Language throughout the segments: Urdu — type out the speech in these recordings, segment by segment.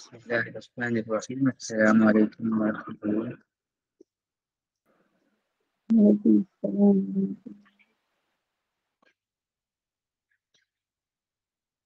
بسم الله الرحمن الرحيم. السلام عليكم ورحمة الله. وعلیکم السلام ورحمۃ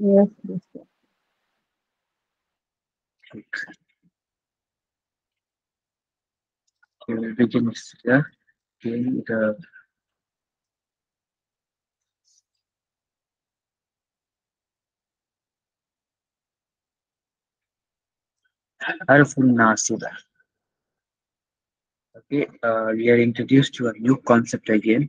اللہ وبرکاتہ۔ We will begin the حرف الناصبة. Okay, we are introduced to a new concept again.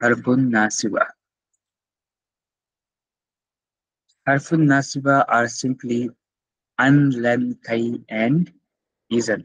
حرف الناصبة. حرف الناصبة are simply an, lam, kai and izan.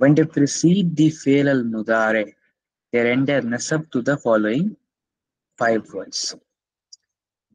When they precede the fi'l al-mudari, they render nasab to the following 5 words.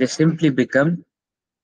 They simply become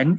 and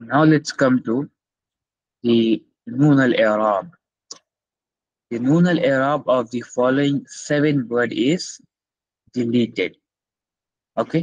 now let's come to the Noon al-I'rab. The Noon al-I'rab of the following 7 word is deleted. Okay,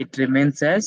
it remains as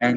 and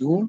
to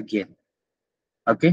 again. Okay,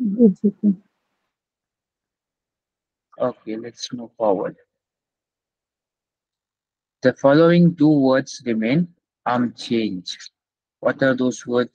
جی ٹھیک ہے۔ Okay, let's move forward. The following 2 words remain unchanged. What are those words?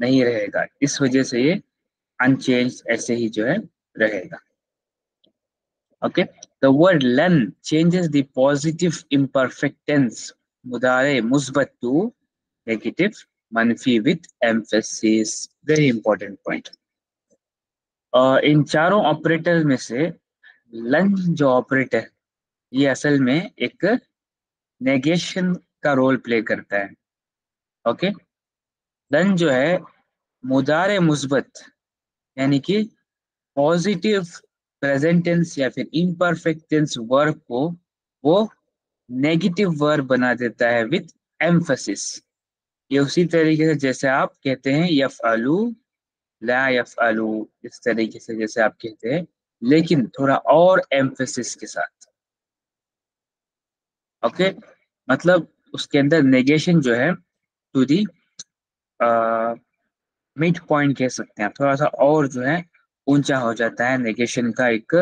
نہیں رہے گا، اس وجہ سے یہ unchanged ایسے ہی جو ہے رہے گا. Okay, the word لن changes the positive imperfect tense مضارع مثبت to negative منفی with emphasis. Very important point. ان چاروں آپریٹر میں سے لن جو آپریٹر یہ اصل میں ایک نیگیشن کا رول پلے کرتا ہے. اوکے لن جو ہے مضارع مثبت یعنی کہ پازیٹیو پریزنٹ ٹینس یا پھر امپرفیکٹ ٹینس ورب کو وہ نیگیٹو ورب بنا دیتا ہے وتھ ایمفسس. یہ اسی طریقے سے جیسے آپ کہتے ہیں یفعلو لا یفعلو، اس طریقے سے جیسے آپ کہتے ہیں لیکن تھوڑا اور ایمفسس کے ساتھ. اوکے مطلب اس کے اندر نیگیشن جو ہے ٹو دی مڈ پوائنٹ کہہ سکتے ہیں، تھوڑا سا اور جو ہے اونچا ہو جاتا ہے نیگیشن کا، ایک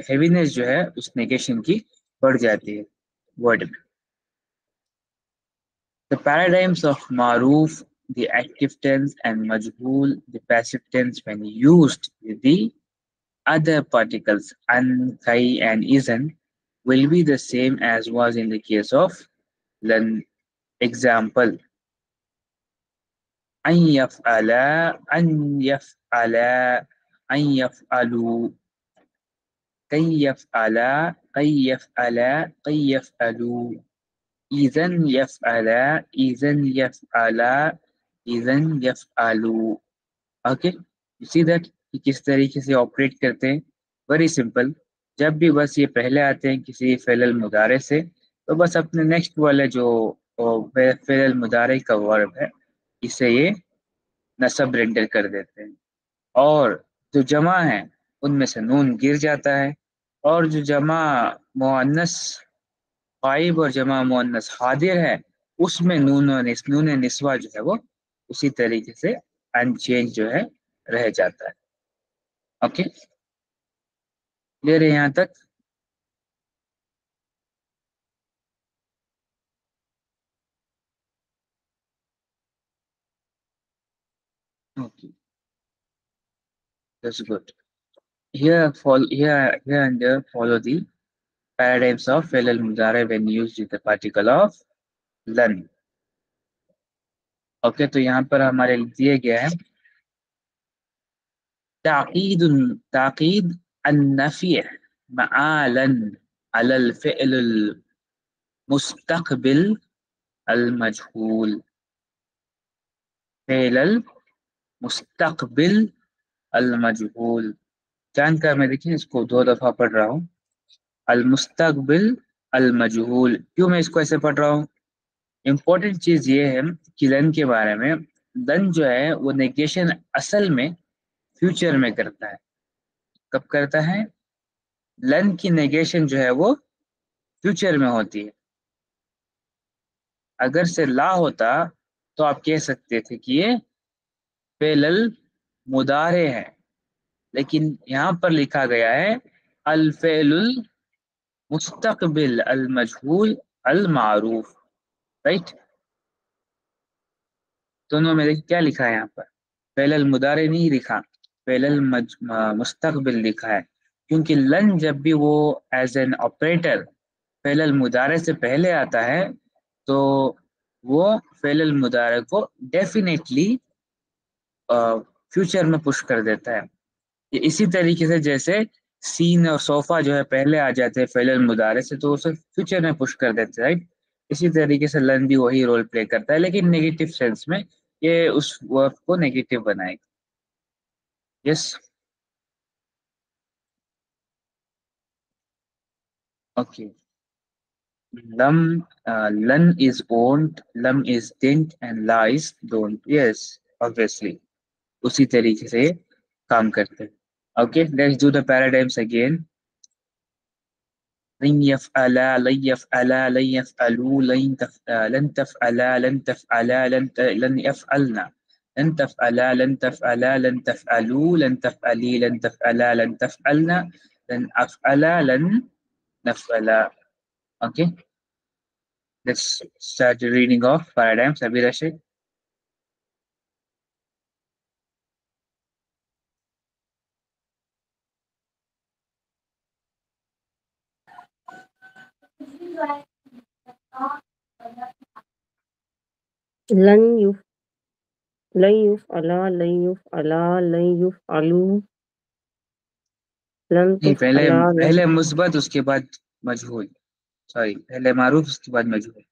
ہیوینس جو ہے اس نیگیشن کی بڑھ جاتی ہے ورڈ میں. The paradigms of معروف, the active tense, and majhul, the passive tense when used with the other particles an, kai, and isn will be the same as was in the case of lan. Example: an yaf'ala, an yaf'ala, an yaf'alu, kay yaf'ala, kay yaf'ala, kay yaf'alu, idhan yaf'ala, idhan yaf'ala, idhan yaf'alu. Okay, you see that کہ کس طریقے سے آپریٹ کرتے ہیں. Very simple. جب بھی بس یہ پہلے آتے ہیں کسی فعل المضارع سے تو بس اپنے نیکسٹ والے جو فعل المضارع کا ورب ہے اسے یہ نصب رینڈر کر دیتے ہیں، اور جو جمع ہیں ان میں سے نون گر جاتا ہے، اور جو جمع مؤنث غائب اور جمع مؤنث حاضر ہے اس میں نون نسوہ جو ہے وہ اسی طریقے سے انچینج جو ہے رہ جاتا ہے. اوکے کلیئر ہے یہاں تک؟ Okay that's good. Here and there follow the paradigms of فعل المضارع when used with the particle of لن. اوکے تو یہاں پر ہمارے دیے گیا ہے تاقید النفی معالا على الفعل المستقبل المجهول. فعل المستقبل المجهول جان کر میں دیکھیں اس کو 2 دفعہ پڑھ رہا ہوں. المستقبل المجهول کیوں میں اس کو ایسے پڑھ رہا ہوں؟ امپورٹنٹ چیز یہ ہے کہ لن کے بارے میں لن جو ہے وہ نیگیشن اصل میں فیوچر میں کرتا ہے. کب کرتا ہے؟ لن کی نیگیشن جو ہے وہ فیوچر میں ہوتی ہے. اگر سے لا ہوتا تو آپ کہہ سکتے تھے کہ یہ فعل المضارع ہے، لیکن یہاں پر لکھا گیا ہے الفعل المستقبل المجهول المعروف. رائٹ دونوں میں دیکھیں کیا لکھا ہے یہاں پر، فعل المضارع نہیں لکھا، فعل المستقبل لکھا ہے، کیونکہ لن جب بھی وہ ایز این آپریٹر فعل المضارع سے پہلے آتا ہے تو وہ فعل المضارع کو ڈیفینیٹلی فیوچر میں پش کر دیتا ہے. یہ اسی طریقے سے جیسے سین اور صوفہ جو ہے پہلے آ جاتے ہیں فعل المضارع سے تو اسے فیوچر میں پش کر دیتے ہیں. رائٹ اسی طریقے سے لن بھی وہی رول پلے کرتا ہے لیکن نیگیٹو سینس میں، یہ اس ورب کو نیگیٹو بنائے گا. Yes okay. لن is owned, لم is didn't, and la is don't. Yes, obviously. اسی طریقے سے کام کرتے ہیں. Okay, let's do the paradigms again. لن يفعلا، لن يفعلا، لن يفعلوا، لن تفعلا، لن تفعلا، لن يفعلنا، لن تفعلا، لن تفعلا، لن تفعلوا، لن تفعلي، لن تفعلا، لن تفعلنا، لن أفعلا، لن نفعلا. Okay, let's start the reading of paradigms. Abhi Rashid. لن يف لن يفعلا لن يفعلا لن يفعلوا لن نہیں، پہلے تفعلا پہلے مثبت اس کے بعد مجہول، سوری پہلے معروف اس کے بعد مجہول.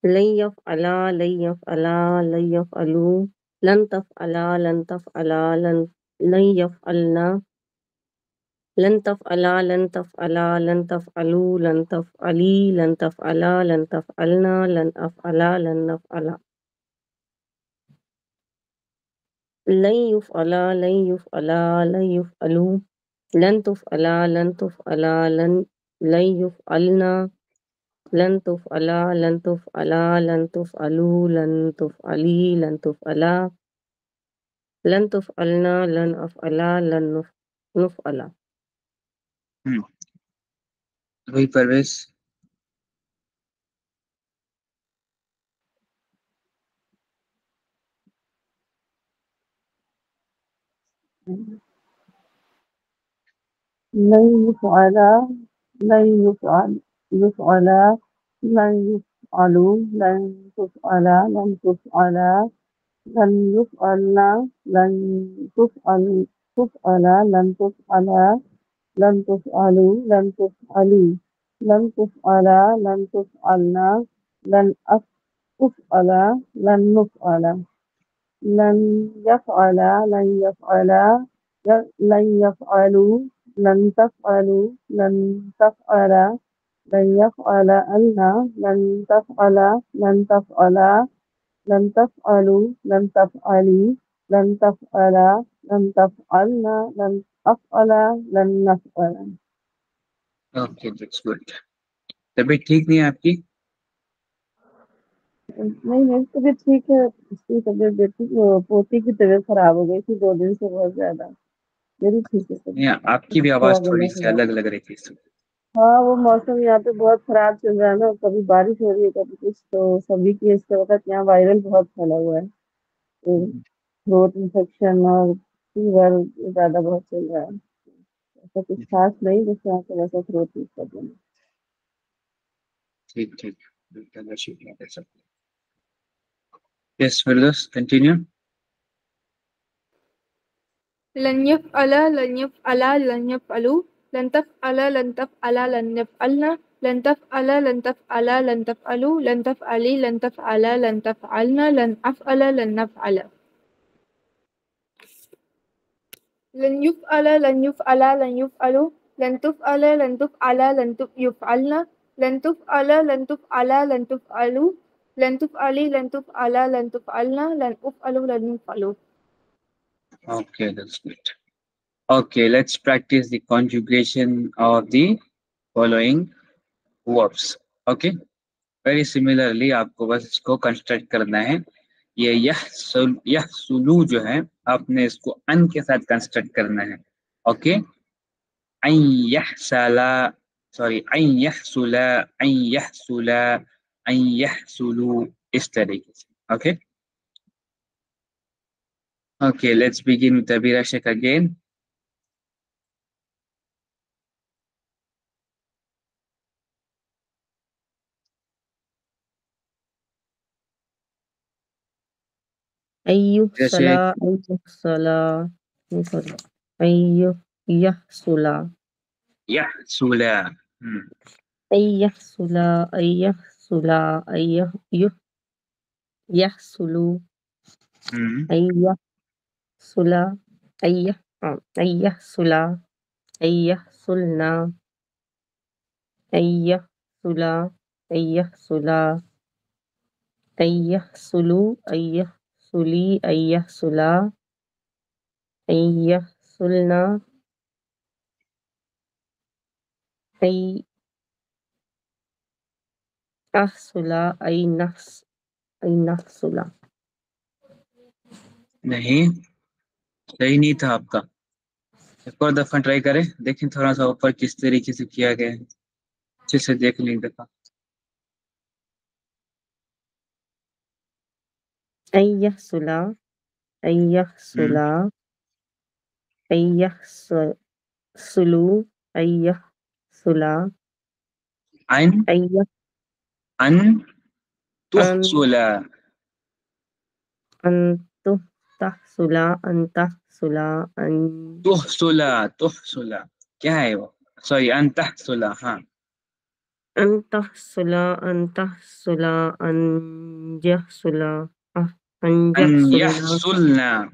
لن يفعلا لن يفعلا لن يفعلوا لن تفعلا لن تفعلا لن يفعلنا لن تفعلا لن تفعلا لن تفعلوا لن تفعلي لن تفعلا لن تفعلنا لن أفعلا لن نفعلا لن يفعلا لن يفعلا لن يفعلوا لن تفعلا لن تفعلا لن يفعلنا لن تفعلا لن تفعلا لن تفعلوا لن تفعلي لن تفعلا لن تفعلنا لن أفعلا لن نفعلا. وہی پرویز. لن يفعلا لن يفعلا لن يفعلوا لن تفعلا لن تفعلا لن يفعلنا لن تفعلا لن تفعلا لن تفعلوا لن تفعلي لن تفعلا لن تفعلنا لن أفعلا لن نفعلا لن يفعلا لن يفعلا لن يفعلوا لن تفعلوا لن تفعلا لن يفعلنا لن تفعلا لن تفعلا لن تفعلوا لن تفعلي لن تفعلا لن تفعلنا لن أفعلا لن نفعلا. Okay that's good. طبیعت ٹھیک نہیں ہے آپ کی؟ نہیں میری طبیعت ٹھیک ہے، اس کی طبیعت بیٹی پوتی کی طبیعت خراب ہو گئی تھی 2 دن سے بہت زیادہ. میری ٹھیک ہے نہیں، آپ کی بھی آواز تھوڑی سی الگ لگ رہی تھی اس وقت. ہاں وہ موسم یہاں پہ بہت خراب چل رہا ہے نا، کبھی بارش ہو رہی ہے کبھی کچھ، تو سبھی کی اس کے وقت یہاں وائرل بہت پھیلا ہوا ہے، تھروٹ انفیکشن اور فیور زیادہ بہت چل رہا ہے. ایسا کچھ خاص نہیں، بس یہاں پہ ویسا تھروٹ کی پرابلم ہے. ٹھیک ٹھیک. یس فردوس کنٹینیو. لن يفعلا لن يفعلا لن يفعلوا لن تفعلا لن تفعلا لن يفعلنا لن تفعلا لن تفعلا لن تفعلوا لن تفعلي لن تفعلا لن تفعلنا لن أفعلا لن نفعلا لن يفعلا لن يفعلا لن يفعلوا لن تفعلا لن تفعلا لن يفعلنا لن تفعلا لن تفعلا لن تفعلوا لن تفعلي لن تفعلا لن تفعلنا لن أفعلوا لن نفعلوا. Okay, that's good. Okay, let's practice the conjugation of the following verbs. Okay, very similarly آپ کو بس اس کو کنسٹرکٹ کرنا ہے. یہ یحصلو جو ہے آپ نے اس کو ان کے ساتھ کنسٹرکٹ کرنا ہے. اوکے، ان یحصلا، سوری ان یحصلا، ان یحصلا، ان یحصلو، اس طریقے سے. Okay. Okay, let's begin with Abira Sheikh again. أيّه Abira صلاة Sheikh. أيّه صلاة أيّه يحصلا يحصلا. أيّه صلاة أيّه صلاة أيّه يحصل أيّه صلاة أيّه صلاة أيّه صلنا أيّه صلاة أيّه صلاة أيّه صلو أيّه صلي أيّه صلاة أيّه صلنا أي أحصلا أي نحصلا. نہیں، صحیح نہیں تھا آپ کا. ایک اور دفعہ ٹرائی کریں، دیکھیں تھوڑا سا اوپر کس طریقے سے کیا گیا ہے، اچھے سے دیکھ لیں ایک دفعہ. أيّه صلاة أيّه صلاة أيّه صلو أيّه صلاة أن أن أن تحصل أن تحصل أن تحصل أن تحصل کیا ہے وہ سوری أن تحصل ہاں أن تحصل أن تحصل أن يحصل أن أن يحصلنا يحصلنا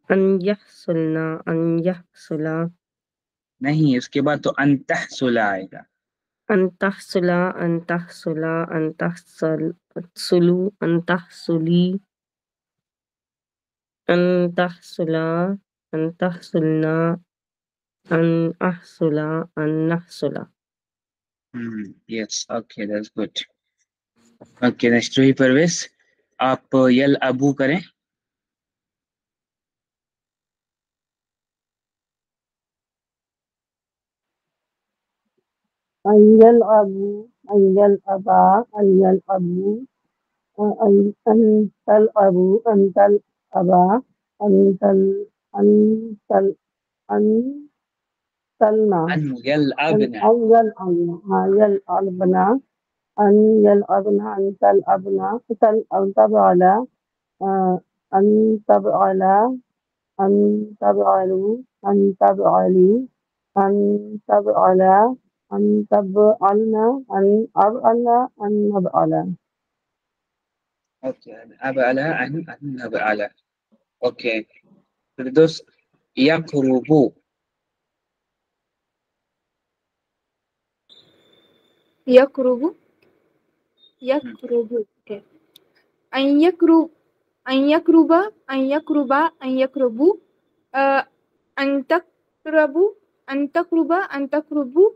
أن يحصلنا أن يحصل نہیں اس کے بعد تو أن تحصل آئے گا أن تحصل أن تحصل أن تحصل تحصل أن تحصلي أن تحصل أن تحصلنا أن أحصل أن نحصل. Yes okay that's good okay next Rohi Parvez آپ یل ابو کریں أن يلعبوا أن يلعبا أن يلعبوا أن تلعبوا أن تلعبا أن تلنا أن أن يلعبنا يلعبنا أن يلعبنا أن تلعبنا أن تفعل أن تفعل أن تفعلوا أن تفعلي أن تفعل أن تفعلنا أن أفعل أن نفعل. اوکے ابعل أن نبعل اوکے فردوس يقرب يقرب يقرب okay. أن يقرب أن يقرب أن يقرب أن يقرب أن تقرب أن تقرب أن تقرب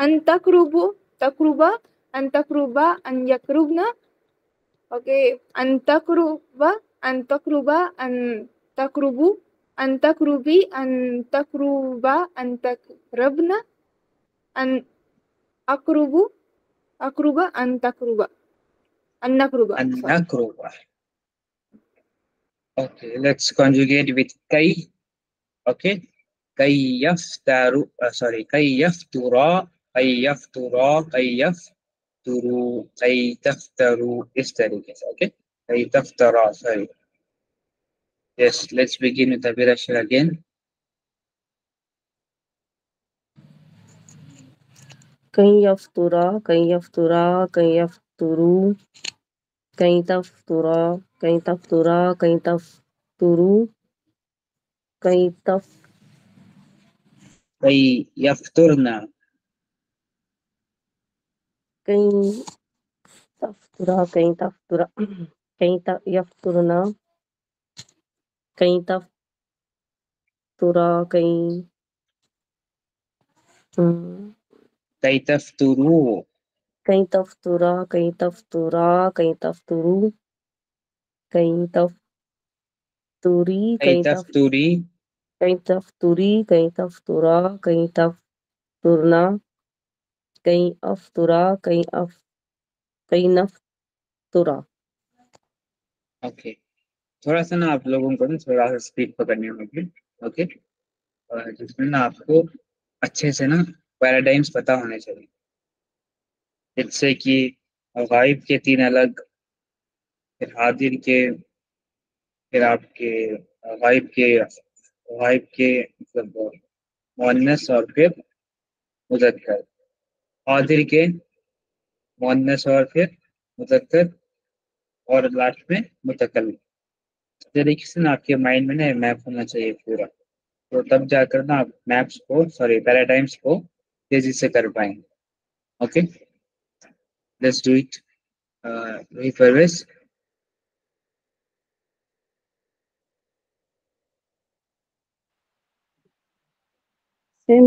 أن تقرب تقرب أن تقرب أن يقربنا okay أن تقرب أن تقرب أن تقرب أن تقربي أن تقرب أن تقربنا أن أقرب أقرب أن تقرب أن نقرب أن sorry نقرب okay let's conjugate with كي okay كي يفتر sorry كي يفترى كي يفترى كي يفتروا كي تفتروا اس طریقے سے okay كي تفترى sorry yes let's begin with Abir Ashir again كي يفطر كي يفطر كي يفطروا كي تفطر كي تفطر كي تفطروا كي كي يفترنا كي تفطر كي تفطر كي يفطرنا كي تفطر كي كي تفتروا كي تفطر كي تفطر كي تفطروا كي تفطري كي تفتري كي تفطري كي تفطر كي تفطرنا كي أفطر كي نفطر. اوکے تھوڑا سا نا آپ لوگوں کو نا تھوڑا سا اسپیڈ پکڑنی ہوگی اوکے جس میں نا آپ کو اچھے سے نا پیراڈائمس پتہ ہونے چاہیے جس سے کہ غائب کے تین الگ پھر حاضر کے پھر آپ کے غائب کے مطلب مؤنث اور پھر مذکر حاضر کے مؤنث اور پھر مذکر اور لاسٹ میں متکلم اس طریقے سے نا آپ کے مائنڈ میں نا میپ ہونا چاہیے پورا تو تب جا کر نا آپ میپس کو سوری پیراڈائمس کو تیزی سے کر پائیں گے okay let's do it Rohi Pervez Same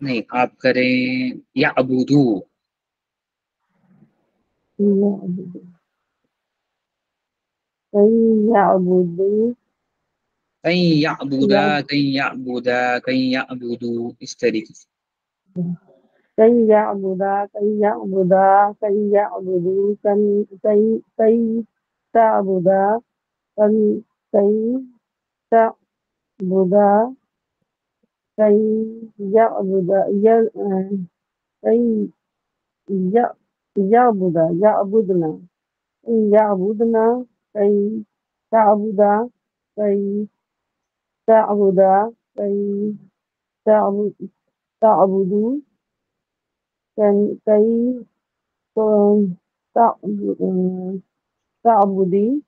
نہیں آپ کریں یا ابودو كي يعبدوا کہیں یعبودا کہیں یعبودا کہیں یعبودو اس طریقے سے كي يعبدا كي يعبدا كي يعبدوا كي تعبدا كي تعبدا كي يعبد كي يعبدنا كي يعبدنا كي تعبدا كي تعبدا كي تعبدوا كي تعبدي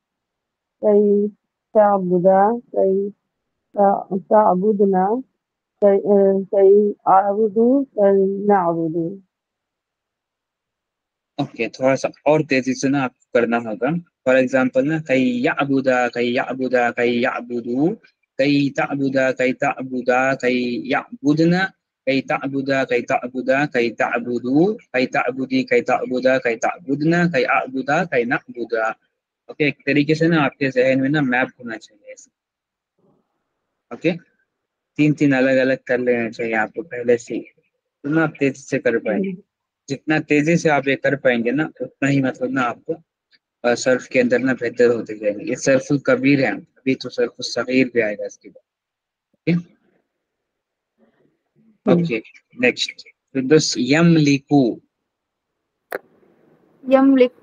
كي تعبدا كي تعبدنا كي أعبدوا كي نعبدوا. اوکے تھوڑا سا اور تیزی سے نا آپ کو کرنا ہوگا. فار ایگزامپل نا کئی یعبدا کئی یعبدا کئی یعبدو کئی تعبدا کئی تعبدا کئی یعبدنا کئی تعبدا کئی تعبدا کئی تعبدو کئی تعبدی کئی تعبدا کئی تعبدنا کئی اعبدا کئی نعبدا. اوکے ایک طریقے سے نا آپ کے ذہن میں نا میپ ہونا چاہیے. اوکے تین تین الگ الگ کر لینا چاہیے آپ کو پہلے سے تو نا آپ تیزی سے کر پائیں گے. جتنا تیزی سے آپ یہ کر پائیں گے نا اتنا ہی مطلب نا آپ کو صرف کے اندر نا بہتر ہوتے جائیں گے. یہ صرف الکبیر ہے, ابھی تو صرف الصغیر بھی آئے گا اس کے بعد. اوکے نیکسٹ بس یملکو يملك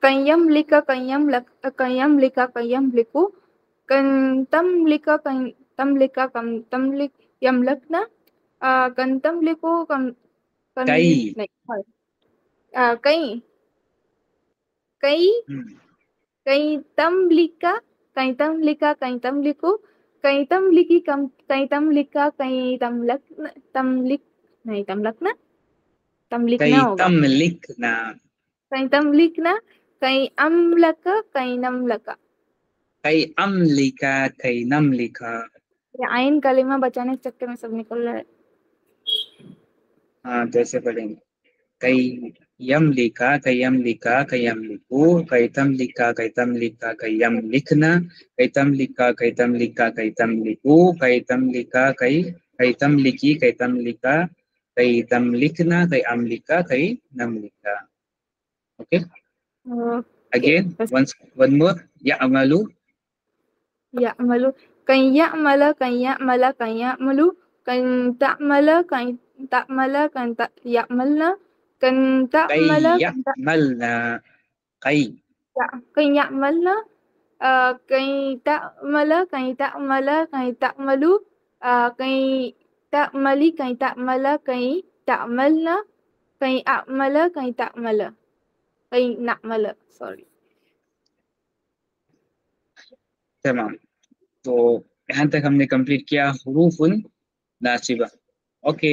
كن يملك كن يملك كن يملك كن يملك كن تملك كن تملك كن تملك يملكنا كن تملك كن كن کئی نہیں کئی کئی کئی تملك کئی تملك کئی تملك کئی تملكي کئی تملك کئی تملك تملك نہیں تملكنا کئی تملكنا ہوگا تملکنا کئی تملكنا کئی املك کئی نملك. کئی املکا کئی نملکا. یہ عین کلمہ بچانے کے چکر میں سب نکل رہا ہے. ہاں جیسے پڑھیں گے کئی یملکا کئی یملکا کئی یملکو کئی تملکا کئی تملکا کئی یملکنا کئی تملکا کئی تملکا کئی تملکو کئی تملکا کئی تملکی کئی تملکا کئی تملکنا کئی املکا کئی نملکا. اوکے اگین ون مور یعملو يعمل كي يعمل كي يعمل كي يعمل كي تعمل كي تعمل كي يعملنا كي کئی تعمل یعملنا کئی كي يعملنا كي تعمل كي تعمل كي تعمل كي تعملي كي تعمل كي تعملنا كي أعمل كي تعمل كي نعمل sorry. تمام. تو یہاں تک ہم نے کمپلیٹ کیا حروف ناصبہ. Okay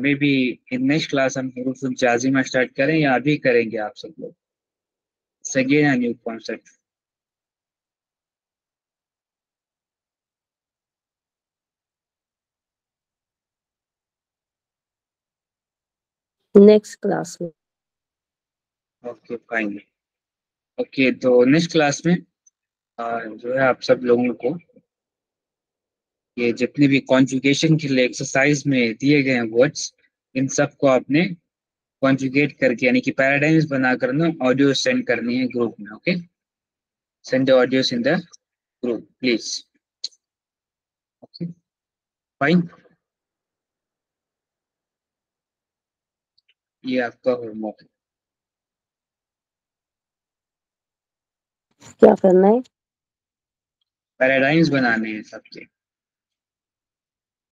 maybe in next class ہم حروف جازمہ اسٹارٹ کریں یا ابھی کریں گے آپ سب لوگ. Again a new concept. Next class میں. Okay fine. اوکے تو نیکسٹ کلاس میں جو ہے آپ سب لوگوں کو یہ جتنے بھی کانجوگیشن کے لیے ایکسرسائز میں دیے گئے ہیں ورڈس ان سب کو آپ نے کانجوگیٹ کر کے یعنی کہ پیراڈائمز بنا کر نا آڈیو سینڈ کرنی ہے گروپ میں. Okay send the audios in the group please. Okay fine. یہ آپ کا ہوم ورک. کیا کرنا ہے؟ پیراڈائمز بنانے ہیں سب کے.